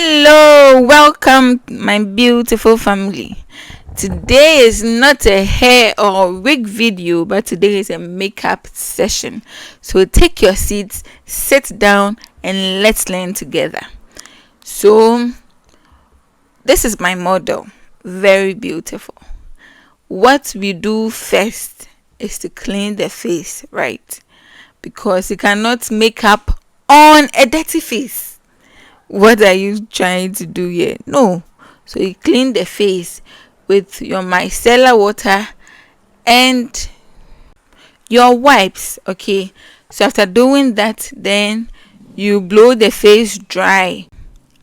Hello, welcome my beautiful family. Today is not a hair or wig video, but today is a makeup session. So take your seats, sit down, and let's learn together. So this is my model, very beautiful. What we do first is to clean the face, right? Because you cannot make up on a dirty face. What are you trying to do here? No. So you clean the face with your micellar water and your wipes. Okay. So after doing that, then you blow the face dry.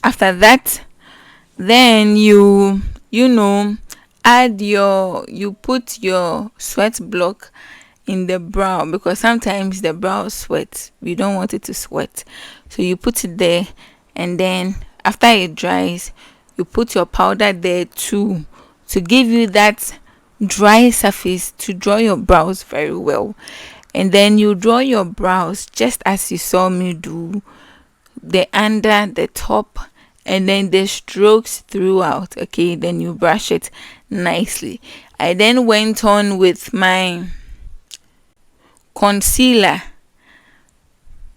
After that, then you add you put your sweat block in the brow, because sometimes the brow sweats, we don't want it to sweat, so you put it there, and then after it dries, you put your powder there too, to give you that dry surface to draw your brows very well. And then you draw your brows just as you saw me do, the under, the top, and then the strokes throughout. Okay, then you brush it nicely. I then went on with my concealer,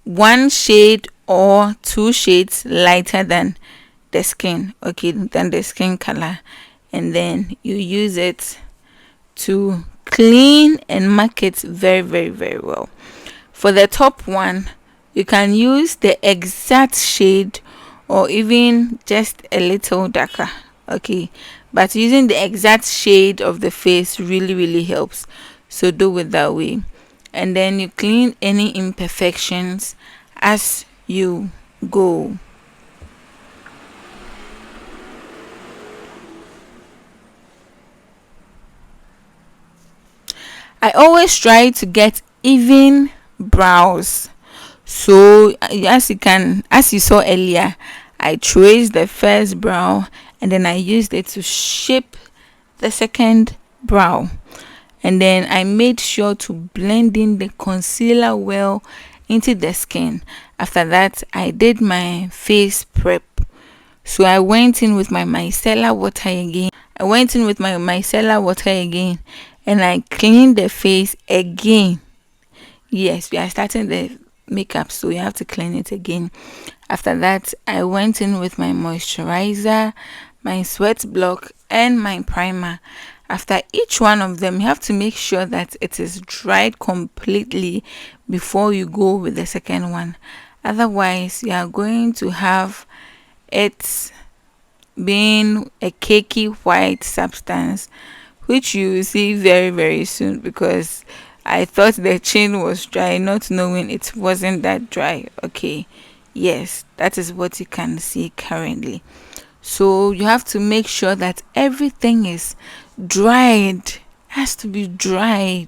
one shade or two shades lighter than the skin, okay, than the skin color, and then you use it to clean and mark it very, very, very well. For the top one, you can use the exact shade or even just a little darker, okay, but using the exact shade of the face really, really helps, so do it that way. And then you clean any imperfections as you go. I always try to get even brows. So as you saw earlier, I traced the first brow and then I used it to shape the second brow. And then I made sure to blend in the concealer well into the skin. After that, I did my face prep. So I went in with my micellar water again. And I cleaned the face again. Yes, we are starting the makeup, so you have to clean it again. After that, I went in with my moisturizer, my sweat block, and my primer. After each one of them, you have to make sure that it is dried completely before you go with the second one. Otherwise, you are going to have it being a cakey white substance, which you will see very, very soon, because I thought the chin was dry, not knowing it wasn't that dry. Okay, yes, that is what you can see currently. So you have to make sure that everything is dried, has to be dried,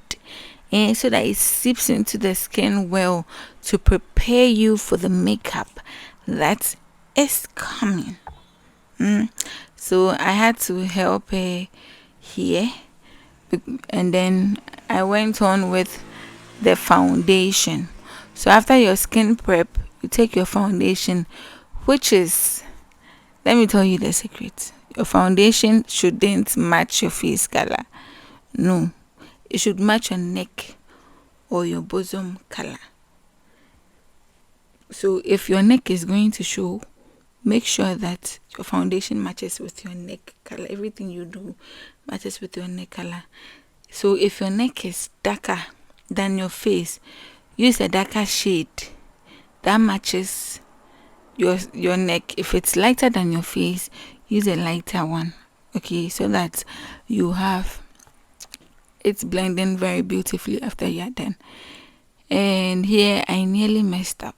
and so that it seeps into the skin well, to prepare you for the makeup that is coming. So I had to help her here, and then I went on with the foundation. So after your skin prep, you take your foundation, which is, let me tell you the secret. Your foundation shouldn't match your face color. No, it should match your neck or your bosom color. So if your neck is going to show, make sure that your foundation matches with your neck color. Everything you do matches with your neck color. So if your neck is darker than your face, use a darker shade that matches your neck. If it's lighter than your face, use a lighter one, okay, so that you have it blending very beautifully after you're done. And here I nearly messed up.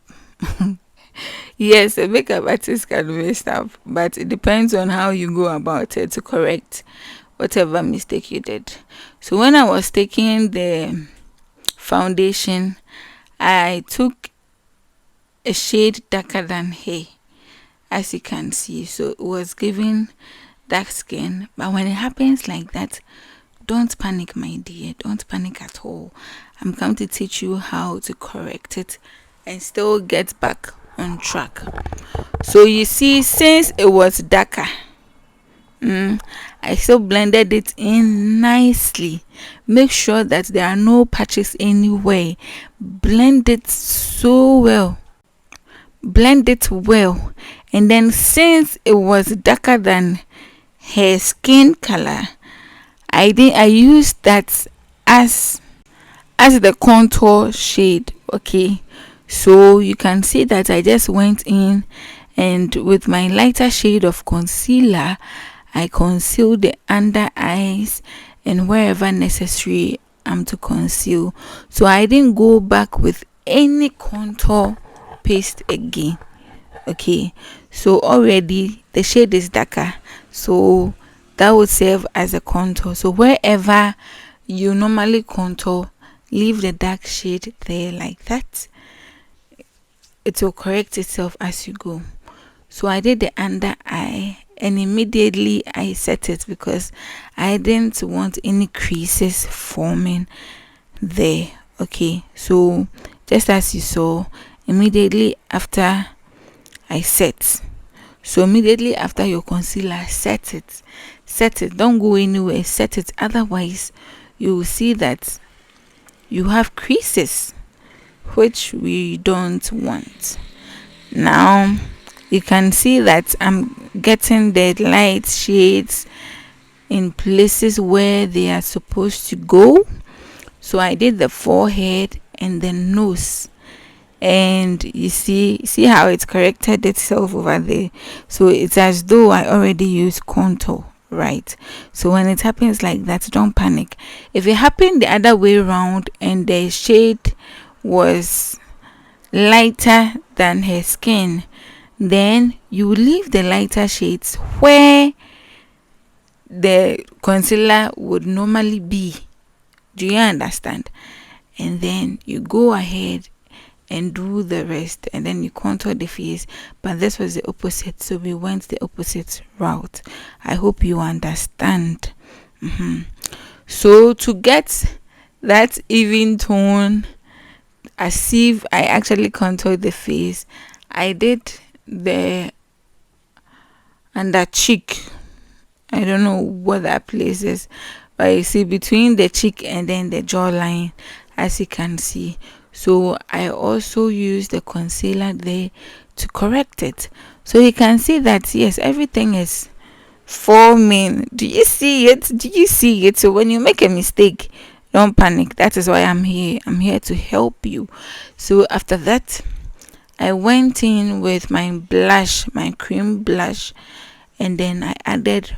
Yes, a makeup artist can mess up, but it depends on how you go about it to correct whatever mistake you did. So when I was taking the foundation, I took a shade darker than her, as you can see. So it was giving dark skin. But when it happens like that, don't panic, my dear. Don't panic at all. I'm going to teach you how to correct it and still get back on track. So you see, since it was darker, I still blended it in nicely. Make sure that there are no patches anywhere. Blend it so well. Blend it well. And then since it was darker than her skin color, I used that as the contour shade. Okay, so you can see that I just went in, and with my lighter shade of concealer, I conceal the under eyes and wherever necessary I'm to conceal. So I didn't go back with any contour paste again. Okay, so already the shade is darker, so that would serve as a contour. So wherever you normally contour, leave the dark shade there like that. It will correct itself as you go. So I did the under eye, and immediately I set it because I didn't want any creases forming there. Okay, so just as you saw, immediately after I set, so immediately after your concealer, set it, don't go anywhere, set it, otherwise you will see that you have creases, which we don't want. Now you can see that I'm getting the light shades in places where they are supposed to go. So I did the forehead and the nose, and you see how it corrected itself over there. So it's as though I already used contour, right? So when it happens like that, don't panic. If it happened the other way around and the shade was lighter than her skin, then you leave the lighter shades where the concealer would normally be. Do you understand? And then you go ahead and do the rest, and then you contour the face. But this was the opposite, so we went the opposite route. I hope you understand. So to get that even tone, as if I actually contoured the face, I did the under cheek. I don't know what that place is, but you see between the cheek and then the jawline, as you can see. So I also use the concealer there to correct it. So you can see that yes, everything is forming. Do you see it? Do you see it? So when you make a mistake, don't panic. That is why I'm here. I'm here to help you. So after that, I went in with my blush, my cream blush, and then I added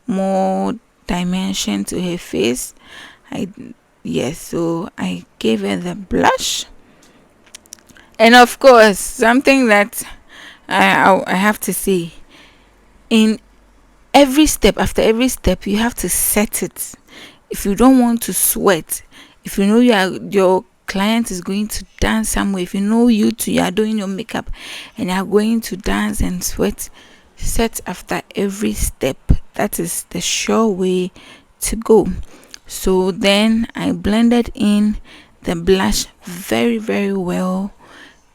more dimension to her face. So I gave her the blush, and of course something that I have to say, in every step, after every step, you have to set it. If you don't want to sweat, if you know your client is going to dance somewhere, if you know you are doing your makeup and you are going to dance and sweat, set after every step. That is the sure way to go. So then I blended in the blush very, very well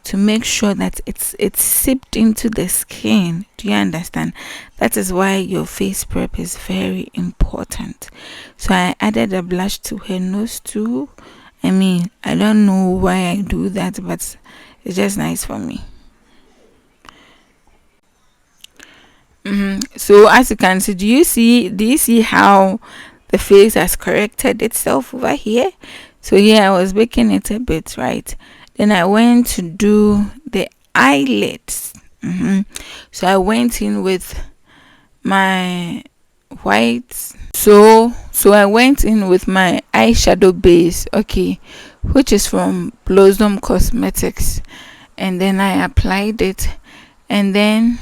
to make sure that it's seeped into the skin. Do you understand? That is why your face prep is very important. So I added a blush to her nose too. I don't know why I do that, but it's just nice for me. So as you can see, do you see how the face has corrected itself over here? So here I was baking it a bit, right? Then I went to do the eyelids. So I went in with my white. So I went in with my eyeshadow base, okay, which is from Blossom Cosmetics, and then I applied it, and then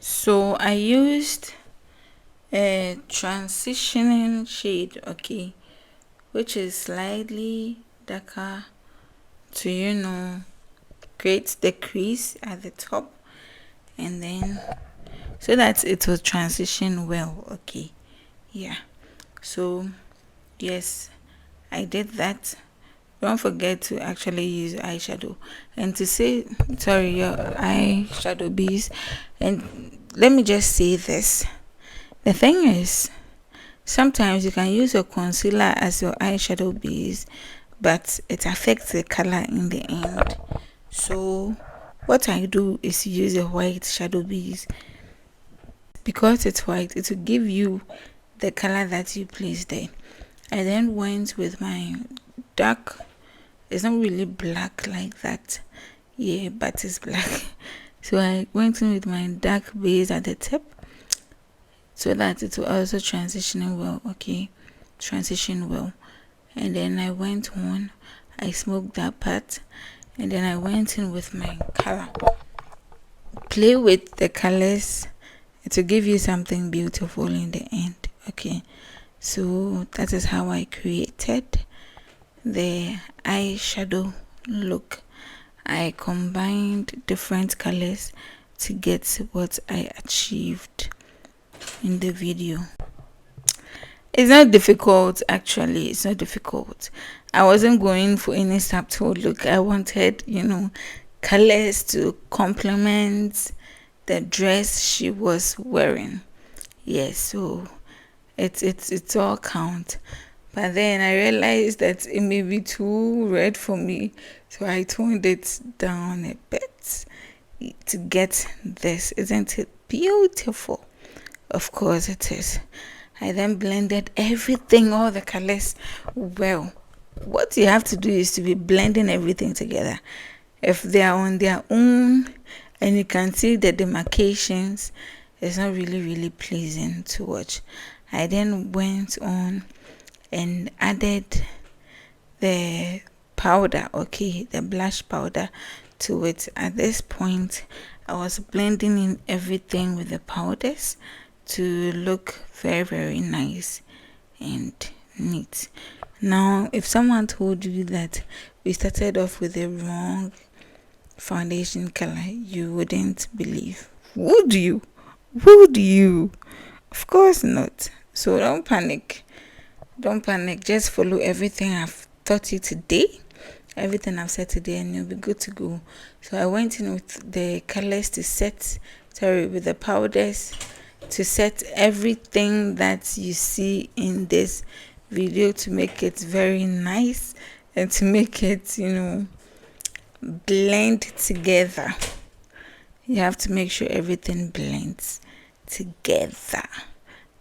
so I used a transitioning shade, okay, which is slightly darker to create the crease at the top, and then so that it will transition well. Okay, yeah. So yes, I did that. don't forget to actually use eyeshadow and to say sorry your eyeshadow base. And let me just say this, the thing is, sometimes you can use your concealer as your eyeshadow base, but it affects the color in the end. So what I do is use a white shadow base. Because it's white, it will give you the color that you place there. I then went with my dark, it's not really black like that, yeah, but it's black. So I went in with my dark base at the tip so that it will also transition well. And then I went on, I smoked that part, and then I went in with my color. Play with the colors, it will give you something beautiful in the end. Okay, so that is how I created the eyeshadow look. I combined different colors to get what I achieved in the video. It's not difficult, actually. It's not difficult. I wasn't going for any subtle look. I wanted, colors to complement the dress she was wearing. Yes, so it's all count. But then I realized that it may be too red for me, so I toned it down a bit to get this. Isn't it beautiful? Of course it is. I then blended everything, all the colors well. What you have to do is to be blending everything together. If they are on their own and you can see the demarcations, it's not really pleasing to watch. I then went on and added the powder, the blush powder to it. At this point, I was blending in everything with the powders to look very nice and neat. Now, if someone told you that we started off with the wrong foundation color, you wouldn't believe. Would you? Of course not. So don't panic. Just follow everything I've taught you today, everything I've said today, and you'll be good to go. So I went in with the colors with the powders to set everything that you see in this video to make it very nice and to make it, blend together. You have to make sure everything blends together.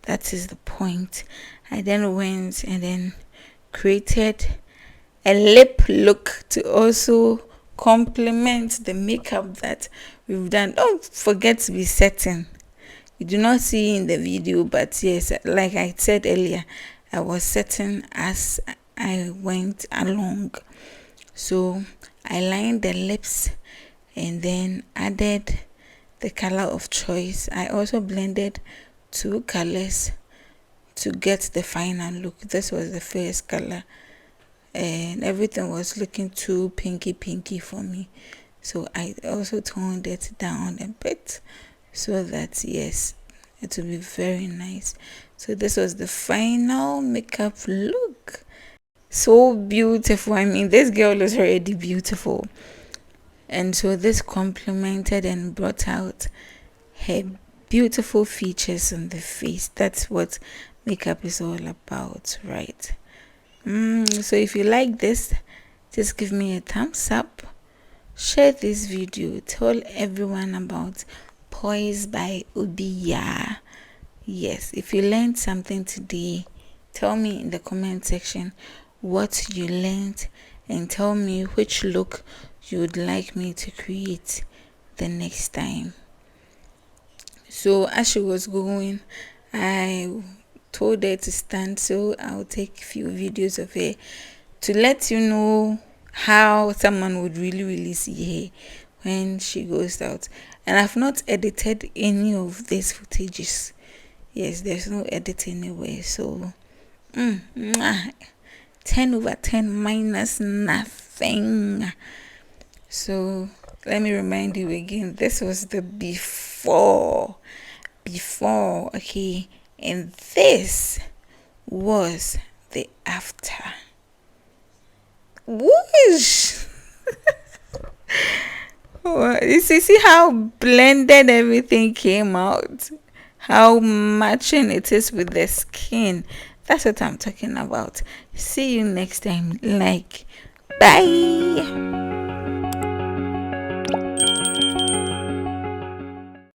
That is the point. I then went and then created a lip look to also complement the makeup that we've done. Don't forget to be setting. You do not see in the video, but yes, like I said earlier, I was setting as I went along. So I lined the lips and then added the color of choice. I also blended 2 colors to get the final look. This was the first color and everything was looking too pinky for me, so I also toned it down a bit so that yes, it will be very nice. So this was the final makeup look. So beautiful. I mean, this girl is already beautiful, and so this complemented and brought out her beautiful features on the face. That's what makeup is all about, right? So if you like this, just give me a thumbs up, share this video, tell everyone about Poise by Obiya. Yes, if you learned something today, tell me in the comment section what you learned and tell me which look you would like me to create the next time. So as she was going, I told her to stand, so I'll take a few videos of her to let you know how someone would really see her when she goes out. And I've not edited any of these footages. Yes, there's no edit anywhere. So 10/10 minus nothing. So let me remind you again, this was the before, okay, and this was the after. Whoosh. You see how blended everything came out, how matching it is with the skin. That's what I'm talking about. See you next time. Like, bye.